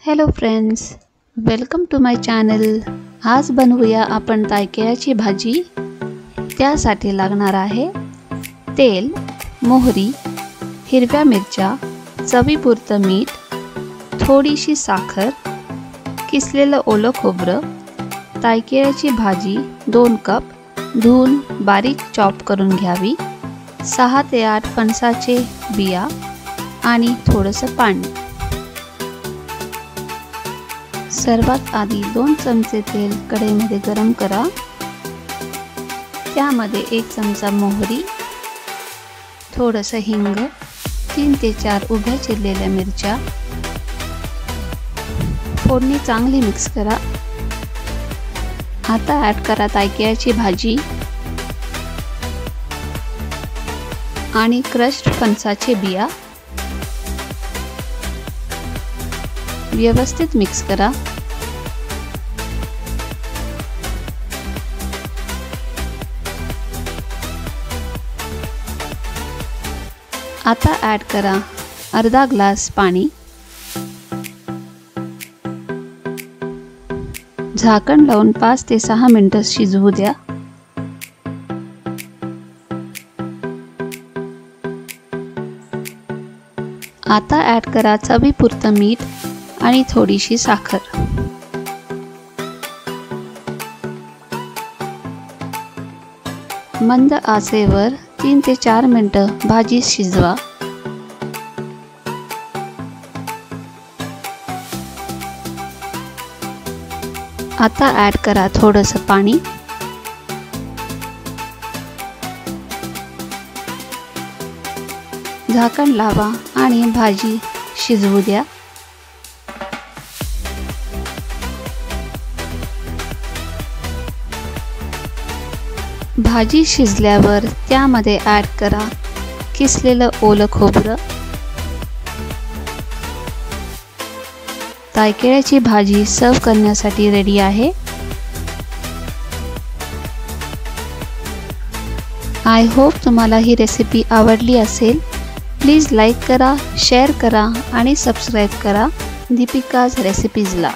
Hello friends, welcome to my channel. आज बनवूया आपण तायकेळ्याची भाजी। त्यासाठी लागणार आहे तेल, मोहरी, हिरव्या मिरच्या, चवीपुरतं मीठ, थोडीशी साखर, किसलेलं ओलं खोबरं, तायकेळ्याची भाजी 2 कप धुवून बारीक चॉप करून घ्यावी, 6 ते 8 फणसाचे बिया आणि थोडंसं पाणी। सर्वात आधी 2 चमचे तेल कढईमध्ये गरम करा। त्यामध्ये 1 चमचा मोहरी, थोडंसं हिंग, 3 ते 4 उभ्या चिरलेल्या मिरच्या, फोडणी चांगली मिक्स करा। आता ॲड करा तायकेळ्याची भाजी आणि क्रश्ड फणसाचे बिया। व्यवस्थित मिक्स करा। आता ॲड करा अर्धा ग्लास पाणी। झाकण लावून 5 ते 6 मिनिटे शिजवू द्या। आता ॲड करा चवीपुरतं मीठ आणि थोडीशी साखर। मंद आचेवर 3 ते 4 मिनिटे भाजी शिजवा। आता ॲड करा थोडंसं पाणी। झाकण लावा आणि भाजी शिजवू द्या। भाजी शिजल्यावर त्यामध्ये ॲड करा किसलेलं ओलं खोबरं। तायकेळ्याची भाजी सर्व करण्यासाठी रेडी आहे। आय होप तुम्हाला ही रेसिपी आवडली असेल। प्लीज लाईक करा, शेअर करा आणि सबस्क्राईब करा दीपिकाज रेसिपीजला।